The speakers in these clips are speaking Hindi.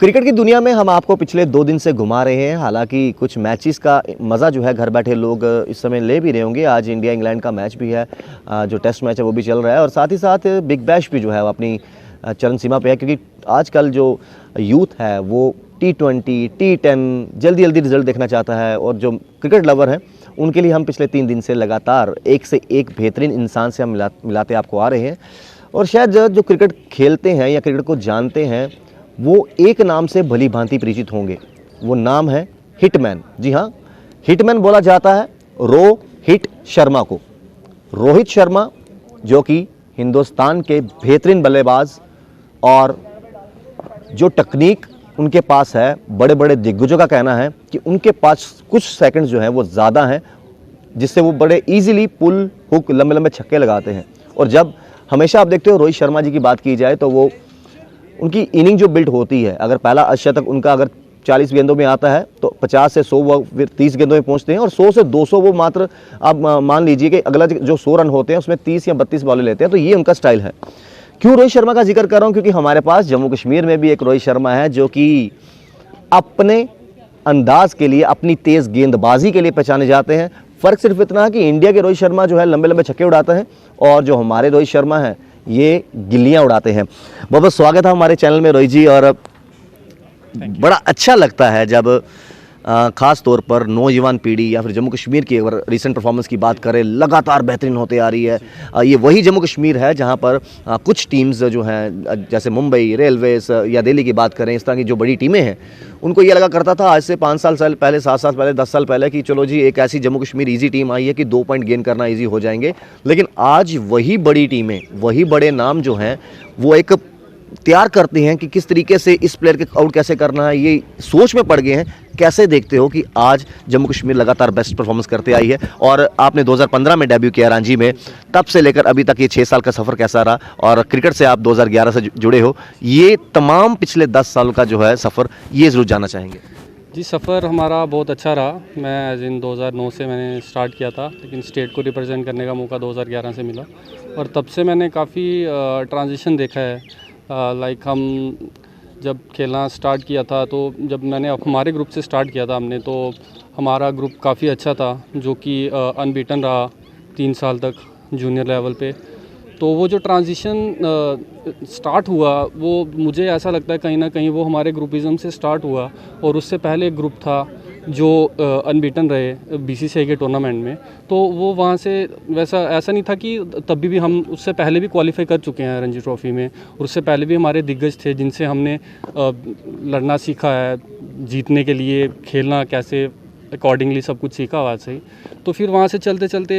क्रिकेट की दुनिया में हम आपको पिछले 2 दिन से घुमा रहे हैं। हालांकि कुछ मैचेस का मज़ा जो है घर बैठे लोग इस समय ले भी रहे होंगे। आज इंडिया इंग्लैंड का मैच भी है, जो टेस्ट मैच है वो भी चल रहा है, और साथ ही साथ बिग बैश भी जो है वो अपनी चरम सीमा पे है, क्योंकि आजकल जो यूथ है वो T20, T10 जल्दी जल्दी रिजल्ट देखना चाहता है। और जो क्रिकेट लवर हैं उनके लिए हम पिछले 3 दिन से लगातार एक से एक बेहतरीन इंसान से हम मिलाते आपको आ रहे हैं। और शायद जो क्रिकेट खेलते हैं या क्रिकेट को जानते हैं वो एक नाम से भली भांति परिचित होंगे। वो नाम है हिटमैन। जी हाँ, हिटमैन बोला जाता है रोहित शर्मा को। रोहित शर्मा जो कि हिंदुस्तान के बेहतरीन बल्लेबाज, और जो टेक्निक उनके पास है, बड़े बड़े दिग्गजों का कहना है कि उनके पास कुछ सेकंड्स जो हैं वो ज़्यादा हैं, जिससे वो बड़े इजीली पुल हुक लंबे लंबे छक्के लगाते हैं। और जब हमेशा आप देखते हो रोहित शर्मा जी की बात की जाए तो वो उनकी इनिंग जो बिल्ड होती है, अगर पहला अर्धशतक उनका अगर 40 गेंदों में आता है तो 50 से 100 वो फिर 30 गेंदों में पहुंचते हैं, और 100 से 200 वो मात्र आप मान लीजिए कि अगला जो 100 रन होते हैं उसमें 30 या 32 बॉलें लेते हैं। तो ये उनका स्टाइल है। क्यों रोहित शर्मा का जिक्र कर रहा हूँ? क्योंकि हमारे पास जम्मू कश्मीर में भी एक रोहित शर्मा है जो कि अपने अंदाज के लिए, अपनी तेज़ गेंदबाजी के लिए पहचाने जाते हैं। फ़र्क सिर्फ इतना है कि इंडिया के रोहित शर्मा जो है लंबे लंबे छक्के उड़ाते हैं, और जो हमारे रोहित शर्मा हैं ये गिल्लियां उड़ाते हैं। बहुत बहुत स्वागत है हमारे चैनल में रोहित जी। और बड़ा अच्छा लगता है जब ख़ास तौर पर नौजवान पीढ़ी या फिर जम्मू कश्मीर की अगर रिसेंट परफॉर्मेंस की बात करें, लगातार बेहतरीन होते आ रही है। ये वही जम्मू कश्मीर है जहां पर कुछ टीम्स जो हैं, जैसे मुंबई, रेलवेज या दिल्ली की बात करें, इस तरह की जो बड़ी टीमें हैं, उनको ये लगा करता था आज से 5 साल पहले, 7 साल पहले, 10 साल पहले कि चलो जी एक ऐसी जम्मू कश्मीर ईजी टीम आई है कि 2 पॉइंट गेन करना ईजी हो जाएंगे। लेकिन आज वही बड़ी टीमें, वही बड़े नाम जो हैं वो एक तैयार करते हैं कि किस तरीके से इस प्लेयर के आउट कैसे करना है, ये सोच में पड़ गए हैं। कैसे देखते हो कि आज जम्मू कश्मीर लगातार बेस्ट परफॉर्मेंस करते आई है, और आपने 2015 में डेब्यू किया रांची में, तब से लेकर अभी तक ये 6 साल का सफ़र कैसा रहा? और क्रिकेट से आप 2011 से जुड़े हो, ये तमाम पिछले 10 साल का जो है सफ़र, ये ज़रूर जानना चाहेंगे। जी, सफ़र हमारा बहुत अच्छा रहा। मैं एज इन 2009 से मैंने स्टार्ट किया था, लेकिन स्टेट को रिप्रेजेंट करने का मौका 2011 से मिला, और तब से मैंने काफ़ी ट्रांजिशन देखा है। लाइक हम जब खेलना स्टार्ट किया था, तो जब मैंने हमारे ग्रुप से स्टार्ट किया था हमने, तो हमारा ग्रुप काफ़ी अच्छा था, जो कि अनबीटन रहा 3 साल तक जूनियर लेवल पे। तो वो जो ट्रांजिशन स्टार्ट हुआ, वो मुझे ऐसा लगता है कहीं ना कहीं वो हमारे ग्रुपिज़म से स्टार्ट हुआ। और उससे पहले एक ग्रुप था जो अनबीटन रहे BCCI के टूर्नामेंट में, तो वो वहाँ से वैसा ऐसा नहीं था कि तभी भी हम उससे पहले भी क्वालिफाई कर चुके हैं रणजी ट्रॉफ़ी में, और उससे पहले भी हमारे दिग्गज थे जिनसे हमने लड़ना सीखा है, जीतने के लिए खेलना कैसे, अकॉर्डिंगली सब कुछ सीखा वहाँ से ही। तो फिर वहाँ से चलते चलते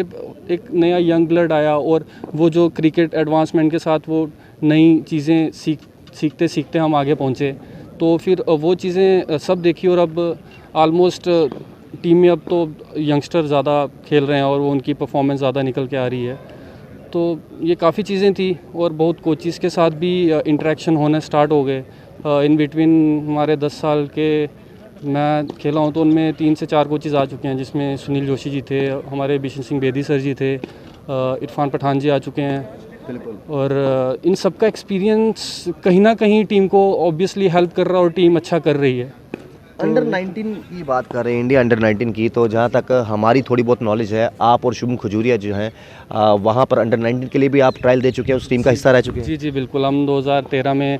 एक नया यंग ब्लड आया, और वो जो क्रिकेट एडवांसमेंट के साथ वो नई चीज़ें सीखते सीखते हम आगे पहुँचे। तो फिर वो चीज़ें सब देखी, और अब ऑलमोस्ट टीम में अब तो यंगस्टर ज़्यादा खेल रहे हैं और वो उनकी परफॉर्मेंस ज़्यादा निकल के आ रही है। तो ये काफ़ी चीज़ें थी, और बहुत कोचेस के साथ भी इंटरेक्शन होने स्टार्ट हो गए। इन बिटवीन हमारे 10 साल के मैं खेला हूँ तो उनमें 3 से 4 कोचेज़ आ चुके हैं, जिसमें सुनील जोशी जी थे, हमारे बिशन सिंह बेदी सर जी थे, इरफान पठान जी आ चुके हैं। बिल्कुल। और इन सब का एक्सपीरियंस कहीं ना कहीं टीम को ऑब्वियसली हेल्प कर रहा है, और टीम अच्छा कर रही है। अंडर 19 की बात कर रहे हैं, इंडिया अंडर 19 की, तो जहाँ तक हमारी थोड़ी बहुत नॉलेज है, आप और शुभम खजूरिया जो हैं वहाँ पर अंडर 19 के लिए भी आप ट्रायल दे चुके हैं, उस टीम का हिस्सा रह चुके हैं? जी जी बिल्कुल। हम 2013 में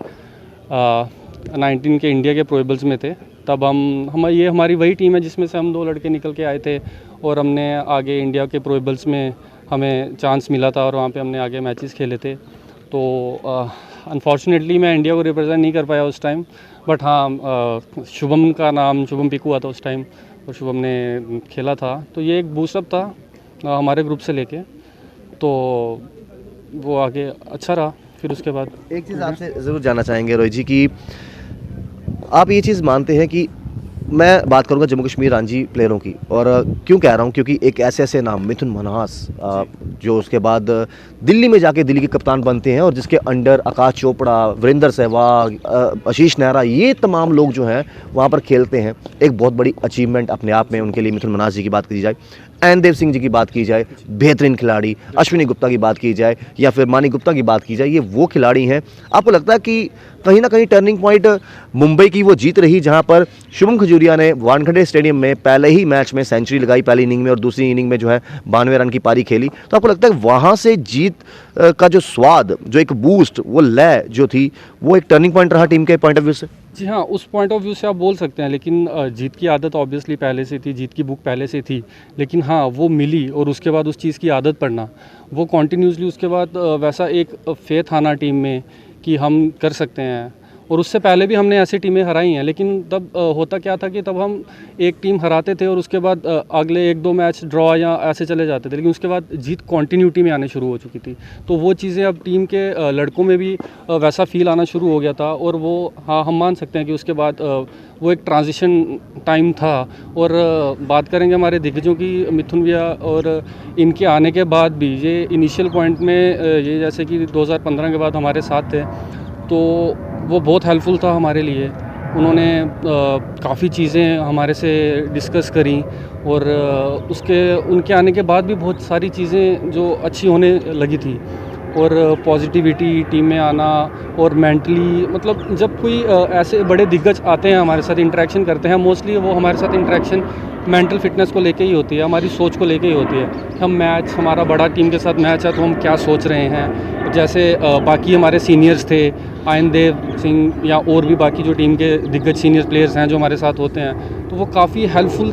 19 के इंडिया के प्रोएबल्स में थे। तब ये हमारी वही टीम है जिसमें से हम 2 लड़के निकल के आए थे, और हमने आगे इंडिया के प्रोएबल्स में हमें चांस मिला था, और वहाँ पे हमने आगे मैचेस खेले थे। तो अनफॉर्चुनेटली मैं इंडिया को रिप्रेजेंट नहीं कर पाया उस टाइम, बट हाँ शुभम का नाम शुभम पिकू हुआ था उस टाइम, और शुभम ने खेला था। तो ये एक बूस्टअप था हमारे ग्रुप से लेके, तो वो आगे अच्छा रहा। फिर उसके बाद एक चीज़ आपसे ज़रूर जानना चाहेंगे रोहित जी कि आप ये चीज़ मानते हैं कि, मैं बात करूंगा जम्मू कश्मीर रणजी प्लेयरों की, और क्यों कह रहा हूं, क्योंकि एक ऐसे नाम मिथुन मन्हास जो उसके बाद दिल्ली में जाके दिल्ली के कप्तान बनते हैं, और जिसके अंडर आकाश चोपड़ा, वीरेंद्र सहवाग, आशीष नेहरा, ये तमाम लोग जो हैं वहां पर खेलते हैं। एक बहुत बड़ी अचीवमेंट अपने आप में उनके लिए मिथुन मन्हास जी की बात की जाए। ऐनदेव सिंह जी की बात की जाए, बेहतरीन खिलाड़ी, अश्विनी गुप्ता की बात की जाए या फिर मानी गुप्ता की बात की जाए, ये वो खिलाड़ी हैं। आपको लगता है कि कहीं ना कहीं टर्निंग पॉइंट मुंबई की वो जीत रही जहां पर शुभम खजूरिया ने वानखेड़े स्टेडियम में पहले ही मैच में सेंचुरी लगाई पहली इनिंग में और दूसरी इनिंग में जो है 92 रन की पारी खेली, तो आपको लगता है वहां से जीत का जो स्वाद, जो एक बूस्ट, वो लय जो थी, वो एक टर्निंग पॉइंट रहा टीम के पॉइंट ऑफ व्यू से? जी हाँ, उस पॉइंट ऑफ व्यू से आप बोल सकते हैं, लेकिन जीत की आदत ऑब्वियसली पहले से थी, जीत की बुक पहले से थी, लेकिन हाँ वो मिली और उसके बाद उस चीज़ की आदत पड़ना, वो कॉन्टीन्यूसली उसके बाद वैसा एक फेथ आना टीम में कि हम कर सकते हैं। और उससे पहले भी हमने ऐसी टीमें हराई हैं, लेकिन तब होता क्या था कि तब हम एक टीम हराते थे और उसके बाद अगले 1-2 मैच ड्रॉ या ऐसे चले जाते थे, लेकिन उसके बाद जीत कॉन्टीन्यूटी में आने शुरू हो चुकी थी। तो वो चीज़ें अब टीम के लड़कों में भी वैसा फील आना शुरू हो गया था। और वो हाँ, हम मान सकते हैं कि उसके बाद वो एक ट्रांजिशन टाइम था। और बात करेंगे हमारे दिग्गजों की, मिथुन भैया और इनके आने के बाद भी ये इनिशियल पॉइंट में ये जैसे कि 2015 के बाद हमारे साथ थे, तो वो बहुत हेल्पफुल था हमारे लिए। उन्होंने काफ़ी चीज़ें हमारे से डिस्कस करी और उनके आने के बाद भी बहुत सारी चीज़ें जो अच्छी होने लगी थी। और पॉजिटिविटी टीम में आना और मेंटली, मतलब जब कोई ऐसे बड़े दिग्गज आते हैं हमारे साथ इंटरेक्शन करते हैं, मोस्टली वो हमारे साथ इंटरेक्शन मेंटल फिटनेस को लेके ही होती है, हमारी सोच को लेके ही होती है। हम मैच, हमारा बड़ा टीम के साथ मैच है तो हम क्या सोच रहे हैं। जैसे बाकी हमारे सीनियर्स थे, ऐनदेव सिंह या और भी बाकी जो टीम के दिग्गज सीनियर प्लेयर्स हैं जो हमारे साथ होते हैं, तो वो काफ़ी हेल्पफुल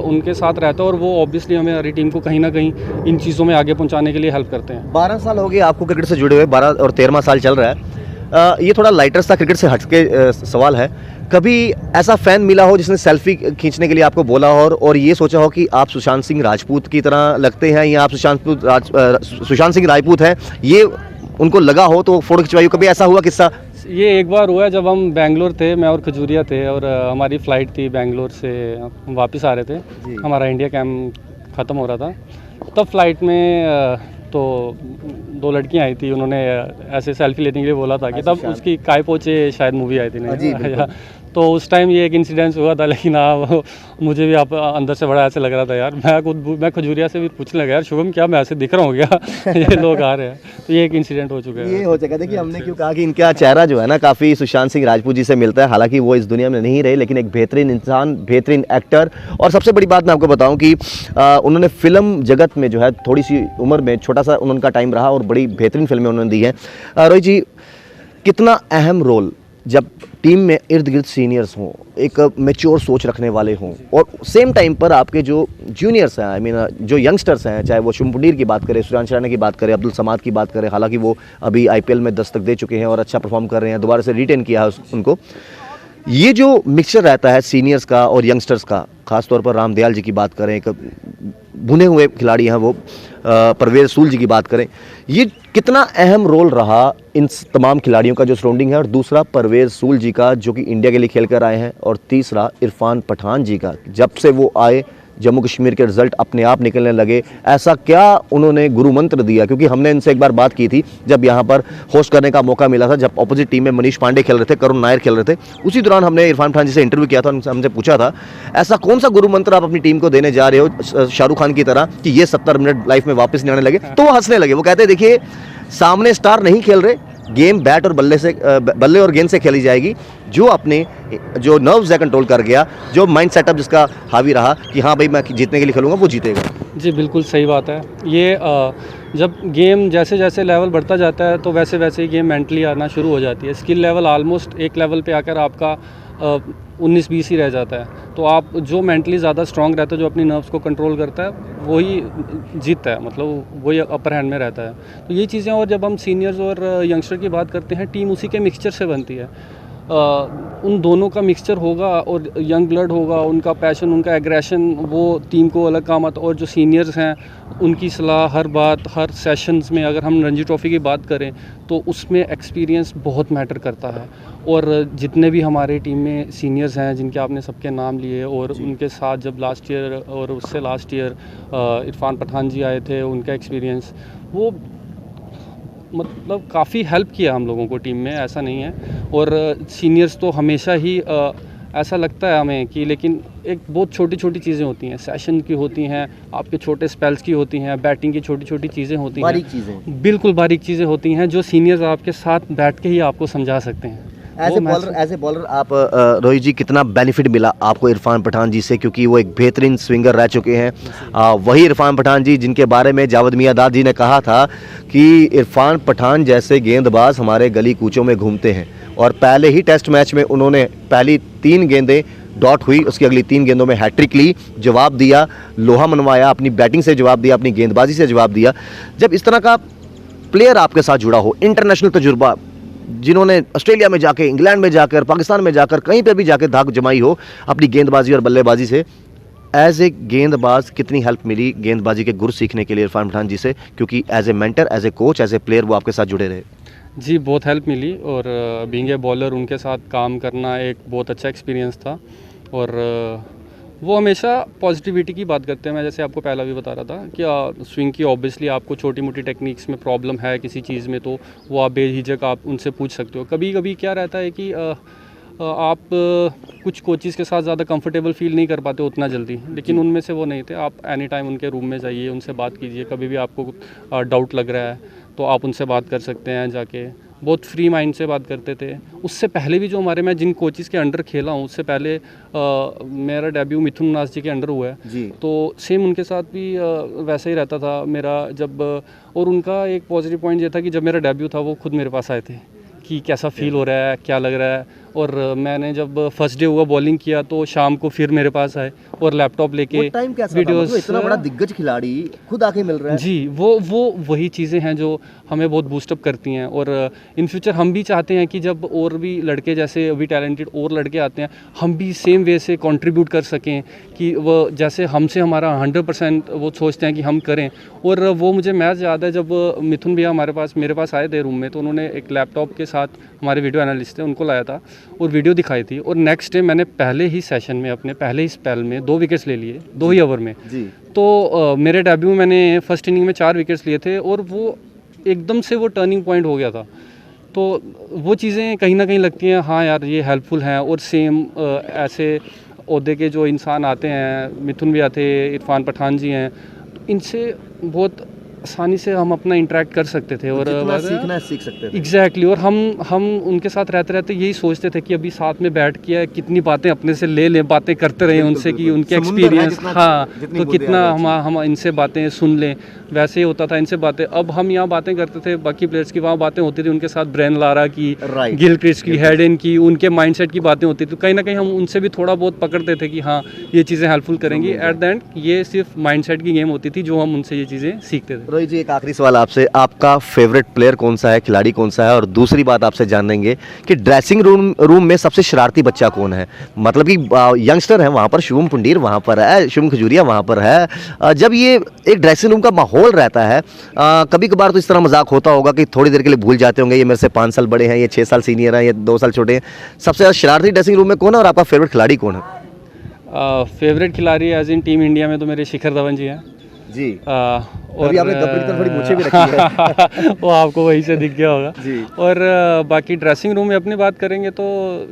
उनके साथ रहता है और वो ऑब्वियसली हमारी टीम को कहीं ना कहीं इन चीज़ों में आगे पहुंचाने के लिए हेल्प करते हैं। 12 साल हो गए आपको क्रिकेट से जुड़े हुए, 12 और 13वां साल चल रहा है। ये थोड़ा लाइटर सा क्रिकेट से हटके सवाल है, कभी ऐसा फैन मिला हो जिसने सेल्फी खींचने के लिए आपको बोला हो और ये सोचा हो कि आप सुशांत सिंह राजपूत की तरह लगते हैं या आप सुशांत सिंह राजपूत हैं, ये उनको लगा हो तो फोटो खिंचवाई हो, कभी ऐसा हुआ किस्सा? ये एक बार हुआ जब हम बेंगलोर थे, मैं और खजूरिया थे और हमारी फ़्लाइट थी बेंगलोर से, हम वापस आ रहे थे, हमारा इंडिया कैंप ख़त्म हो रहा था। तब फ्लाइट में तो 2 लड़कियां आई थी, उन्होंने ऐसे सेल्फी लेने के लिए बोला था कि तब उसकी काय पोचे शायद मूवी आई थी नहीं, तो उस टाइम ये एक इंसिडेंस हुआ था। लेकिन हाँ, मुझे भी आप अंदर से बड़ा ऐसे लग रहा था यार, मैं खजूरिया से भी पूछने लगा यार शुभम क्या मैं ऐसे दिख रहा हूँ क्या ये लोग आ रहे हैं, तो ये एक इंसिडेंट हो चुका है। ये हो चुका है। देखिए हमने क्यों कहा कि इनका चेहरा जो है ना काफ़ी सुशांत सिंह राजपूत जी से मिलता है, हालांकि वो इस दुनिया में नहीं रहे, लेकिन एक बेहतरीन इंसान, बेहतरीन एक्टर। और सबसे बड़ी बात मैं आपको बताऊं कि उन्होंने फिल्म जगत में जो है थोड़ी सी उम्र में छोटा सा उनका टाइम रहा और बड़ी बेहतरीन फिल्में उन्होंने दी हैं। रोहित जी, कितना अहम रोल जब टीम में इर्द गिर्द सीनियर्स हों, एक मैच्योर सोच रखने वाले हों और सेम टाइम पर आपके जो जूनियर्स हैं, आई मीन जो यंगस्टर्स हैं, चाहे वो शुभमन की बात करें, सुशांत राणा की बात करें, अब्दुल समाद की बात करें, हालांकि वो अभी आईपीएल में दस्तक दे चुके हैं और अच्छा परफॉर्म कर रहे हैं, दोबारा से रिटेन किया है उनको। ये जो मिक्सचर रहता है सीनियर्स का और यंगस्टर्स का, खासतौर पर रामदयाल जी की बात करें, एक भुने हुए खिलाड़ी हैं वो, परवेज सूल जी की बात करें, ये कितना अहम रोल रहा इन तमाम खिलाड़ियों का जो सराउंडिंग है, और दूसरा परवेज सूल जी का जो कि इंडिया के लिए खेल कर आए हैं, और तीसरा इरफान पठान जी का, जब से वो आए जम्मू कश्मीर के रिजल्ट अपने आप निकलने लगे, ऐसा क्या उन्होंने गुरु मंत्र दिया? क्योंकि हमने इनसे एक बार बात की थी जब यहाँ पर होस्ट करने का मौका मिला था, जब अपोजिट टीम में मनीष पांडे खेल रहे थे, करुण नायर खेल रहे थे, उसी दौरान हमने इरफान पठान जी से इंटरव्यू किया था, हमसे पूछा था ऐसा कौन सा गुरु मंत्र आप अपनी टीम को देने जा रहे हो शाहरुख खान की तरह कि ये 70 मिनट लाइफ में वापस नहीं आने लगे? तो वो हंसने लगे, वो कहते देखिए सामने स्टार नहीं खेल रहे, गेम बैट और बल्ले और गेंद से खेली जाएगी, जो अपने जो नर्व्स है कंट्रोल कर गया, जो माइंड सेटअप जिसका हावी रहा कि हाँ भाई मैं जीतने के लिए खेलूंगा, वो जीतेगा। जी बिल्कुल सही बात है। ये जब गेम जैसे जैसे लेवल बढ़ता जाता है तो वैसे वैसे ही गेम मेंटली आना शुरू हो जाती है। स्किल लेवल ऑलमोस्ट एक लेवल पे आकर आपका 19-20 ही रह जाता है, तो आप जो मेंटली ज़्यादा स्ट्रांग रहता है, जो अपनी नर्व्स को कंट्रोल करता है, वही जीतता है, मतलब वही अपर हैंड में रहता है। तो ये चीज़ें, और जब हम सीनियर्स और यंगस्टर की बात करते हैं, टीम उसी के मिक्सचर से बनती है। उन दोनों का मिक्सचर होगा और यंग ब्लड होगा, उनका पैशन, उनका एग्रेशन, वो टीम को अलग काम आता है। और जो सीनियर्स हैं उनकी सलाह हर बात, हर सेशंस में, अगर हम रणजी ट्रॉफ़ी की बात करें तो उसमें एक्सपीरियंस बहुत मैटर करता है। और जितने भी हमारे टीम में सीनियर्स हैं जिनके आपने सबके नाम लिए, और उनके साथ जब लास्ट ईयर और उससे लास्ट ईयर इरफान पठान जी आए थे, उनका एक्सपीरियंस वो मतलब काफ़ी हेल्प किया हम लोगों को टीम में, ऐसा नहीं है। और सीनियर्स तो हमेशा ही ऐसा लगता है हमें कि, लेकिन एक बहुत छोटी छोटी चीज़ें होती हैं, सेशन की होती हैं, आपके छोटे स्पेल्स की होती हैं, बैटिंग की छोटी छोटी चीज़ें होती हैं, बारीक चीज़ें, बिल्कुल बारीक चीज़ें होती हैं जो सीनियर्स आपके साथ बैठ के ही आपको समझा सकते हैं। एज ए बॉलर आप रोहित जी कितना बेनिफिट मिला आपको इरफान पठान जी से, क्योंकि वो एक बेहतरीन स्विंगर रह चुके हैं। वही इरफान पठान जी जिनके बारे में जावेद मियांदाद जी ने कहा था कि इरफान पठान जैसे गेंदबाज हमारे गली कूचों में घूमते हैं, और पहले ही टेस्ट मैच में उन्होंने पहली 3 गेंदें डॉट हुई, उसकी अगली 3 गेंदों में हैट्रिक ली, जवाब दिया, लोहा मनवाया, अपनी बैटिंग से जवाब दिया, अपनी गेंदबाजी से जवाब दिया। जब इस तरह का प्लेयर आपके साथ जुड़ा हो, इंटरनेशनल तजुर्बा, जिन्होंने ऑस्ट्रेलिया में जाकर, इंग्लैंड में जाकर, पाकिस्तान में जाकर, कहीं पर भी जाकर धाक जमाई हो अपनी गेंदबाजी और बल्लेबाजी से, एज ए गेंदबाज कितनी हेल्प मिली गेंदबाजी के गुर सीखने के लिए इरफान पठान जी से, क्योंकि as a mentor, as a coach, as a player वो आपके साथ जुड़े रहे? जी बहुत हेल्प मिली, और बीइंग ए बॉलर उनके साथ काम करना एक बहुत अच्छा एक्सपीरियंस था। और वो हमेशा पॉजिटिविटी की बात करते हैं। मैं जैसे आपको पहला भी बता रहा था कि स्विंग की ऑब्वियसली आपको छोटी मोटी टेक्निक्स में प्रॉब्लम है किसी चीज़ में, तो वो आप बेझिझक आप उनसे पूछ सकते हो। कभी कभी क्या रहता है कि आप कुछ कोचेज़ के साथ ज़्यादा कंफर्टेबल फील नहीं कर पाते उतना जल्दी, लेकिन उनमें से वो नहीं थे। आप एनी टाइम उनके रूम में जाइए, उनसे बात कीजिए, कभी भी आपको डाउट लग रहा है तो आप उनसे बात कर सकते हैं जाके। बहुत फ्री माइंड से बात करते थे। उससे पहले भी जो मैं जिन कोचेज़ के अंडर खेला हूँ, उससे पहले मेरा डेब्यू मिथुन मनास जी के अंडर हुआ है जी। तो सेम उनके साथ भी वैसा ही रहता था मेरा। जब और उनका एक पॉजिटिव पॉइंट ये था कि जब मेरा डेब्यू था वो खुद मेरे पास आए थे कि कैसा फील हो रहा है, क्या लग रहा है। और मैंने जब फर्स्ट डे हुआ बॉलिंग किया तो शाम को फिर मेरे पास आए और लैपटॉप लेके वीडियोस। इतना बड़ा दिग्गज खिलाड़ी खुद आके मिल रहा है जी। वो वही चीज़ें हैं जो हमें बहुत बूस्टअप करती हैं। और इन फ्यूचर हम भी चाहते हैं कि जब और भी लड़के जैसे अभी टैलेंटेड और लड़के आते हैं, हम भी सेम वे से कंट्रीब्यूट कर सकें कि वो जैसे हमसे हमारा 100% वो सोचते हैं कि हम करें। और वो मुझे मैच याद है जब मिथुन भैया मेरे पास आए थे रूम में, तो उन्होंने एक लैपटॉप के साथ, हमारे वीडियो एनालिस्ट थे, उनको लाया था और वीडियो दिखाई थी। और नेक्स्ट डे मैंने पहले ही सेशन में, अपने पहले ही स्पेल में 2 विकेट्स ले लिए 2 ही ओवर में जी। तो मेरे डेब्यू में मैंने फर्स्ट इनिंग में 4 विकेट्स लिए थे और वो एकदम से वो टर्निंग पॉइंट हो गया था। तो वो चीज़ें कहीं ना कहीं लगती हैं, हाँ यार ये हेल्पफुल हैं। और सेम ऐसे ओहदे के जो इंसान आते हैं, मिथुन भैया थे, इरफान पठान जी हैं, तो इनसे बहुत आसानी से हम अपना इंटरेक्ट कर सकते थे और सीखना सीख सकते थे। एग्जैक्टली। और हम उनके साथ रहते रहते यही सोचते थे कि अभी साथ में बैठ के कितनी बातें अपने से ले बातें करते रहे उनसे कि उनके एक्सपीरियंस, हाँ, तो कितना हम इनसे बातें सुन लें। वैसे ही होता था इनसे बातें। अब हम यहाँ बातें करते थे बाकी प्लेयर्स की, वहाँ बातें होती थी उनके साथ, ब्रेन लारा की, गिलक्रिस्ट की, हेडन की, उनके माइंडसेट की बातें होती थी। कहीं ना कहीं हम उनसे भी थोड़ा बहुत पकड़ते थे कि हाँ ये चीज़ें हेल्पफुल करेंगी। एट द एंड ये सिर्फ माइंडसेट की गेम होती थी जो हम उनसे ये चीज़ें सीखते थे। रोहित जी एक आखिरी सवाल आपसे, आपका फेवरेट प्लेयर कौन सा है, खिलाड़ी कौन सा है? और दूसरी बात आपसे जानेंगे कि ड्रेसिंग रूम में सबसे शरारती बच्चा कौन है? मतलब कि यंगस्टर है वहाँ पर, शुभम पुंडीर वहाँ पर है, शुभम खजूरिया वहाँ पर है। जब ये एक ड्रेसिंग रूम का माहौल रहता है, कभी कभार तो इस तरह मजाक होता होगा कि थोड़ी देर के लिए भूल जाते होंगे ये मेरे से 5 साल बड़े हैं, ये 6 साल सीनियर हैं, ये 2 साल छोटे हैं। सबसे ज़्यादा शरारती ड्रेसिंग रूम में कौन है और आपका फेवरेट खिलाड़ी कौन है? फेवरेट खिलाड़ी एज इन टीम इंडिया में तो मेरे शिखर धवन जी हैं जी। और अभी आपने गब्बर की तरफ बड़ी मूंछें भी रखी है। वो आपको वहीं से दिख गया होगा जी। और बाकी ड्रेसिंग रूम में अपनी बात करेंगे तो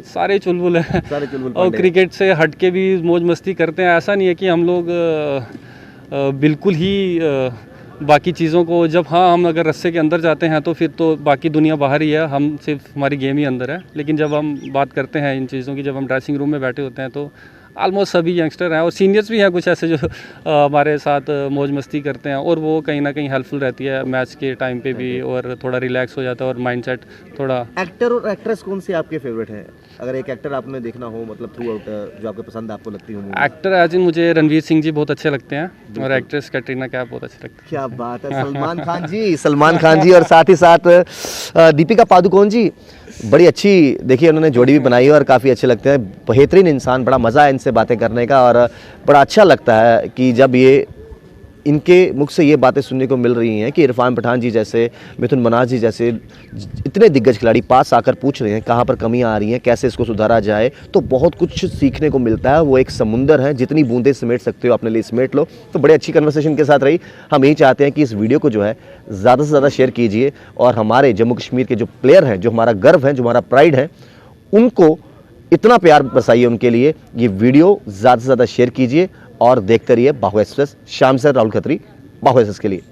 सारे चुलबुल हैं, सारे चुलबुल और क्रिकेट से हट के भी मौज मस्ती करते हैं। ऐसा नहीं है कि हम लोग बिल्कुल ही बाकी चीज़ों को, जब हम अगर रस्से के अंदर जाते हैं तो फिर तो बाकी दुनिया बाहर ही है, हम सिर्फ हमारी गेम ही अंदर है। लेकिन जब हम बात करते हैं इन चीज़ों की, जब हम ड्रेसिंग रूम में बैठे होते हैं तो ऑलमोस्ट सभी यंगस्टर हैं और सीनियर्स भी हैं कुछ ऐसे जो हमारे साथ मौज मस्ती करते हैं, और वो कहीं ना कहीं हेल्पफुल रहती है मैच के टाइम पे भी, और थोड़ा रिलैक्स हो जाता है और माइंडसेट थोड़ा। एक्टर और एक्ट्रेस कौन से आपके फेवरेट हैं? अगर एक एक्टर आपने देखना हो, मतलब थ्रू आउट, जो आपको पसंद आपको लगती हो? एक्टर एज इन मुझे रणवीर सिंह जी बहुत अच्छे लगते हैं और एक्ट्रेस कैटरीना कैफ बहुत अच्छी लगती है। क्या बात है, सलमान खान जी, सलमान खान जी, और साथ ही साथ दीपिका पादुकोण जी, बड़ी अच्छी देखिए उन्होंने जोड़ी भी बनाई है और काफ़ी अच्छे लगते हैं। बेहतरीन इंसान, बड़ा मज़ा है इनसे बातें करने का और बड़ा अच्छा लगता है कि जब ये इनके मुख से ये बातें सुनने को मिल रही हैं कि इरफान पठान जी जैसे, मिथुन मनास जी जैसे इतने दिग्गज खिलाड़ी पास आकर पूछ रहे हैं कहाँ पर कमियां आ रही हैं, कैसे इसको सुधारा जाए, तो बहुत कुछ सीखने को मिलता है। वो एक समुंदर है, जितनी बूंदें समेट सकते हो अपने लिए समेट लो। तो बड़े अच्छी कन्वर्सेशन के साथ रही। हम यही चाहते हैं कि इस वीडियो को जो है ज़्यादा से ज़्यादा शेयर कीजिए और हमारे जम्मू कश्मीर के जो प्लेयर हैं, जो हमारा गर्व है, जो हमारा प्राइड है, उनको इतना प्यार बरसाइए उनके लिए। ये वीडियो ज़्यादा से ज़्यादा शेयर कीजिए और देखते रहिए बाहु एक्सप्रेस। शाम से राहुल खत्री, बाहु एक्सप्रेस के लिए।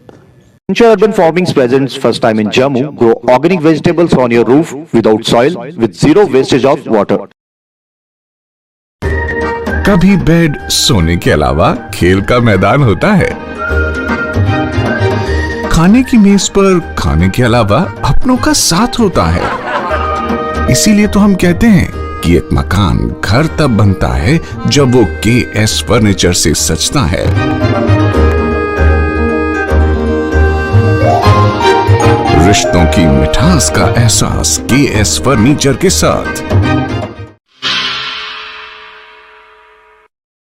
Venture Urban Farming's presents first time in Jammu. Grow organic vegetables on your roof without soil with zero wastage of water. कभी बेड सोने के अलावा खेल का मैदान होता है। खाने की मेज पर खाने के अलावा अपनों का साथ होता है। इसीलिए तो हम कहते हैं कि एक मकान घर तब बनता है जब वो KS फर्नीचर से सजता है। रिश्तों की मिठास का एहसास KS फर्नीचर के साथ।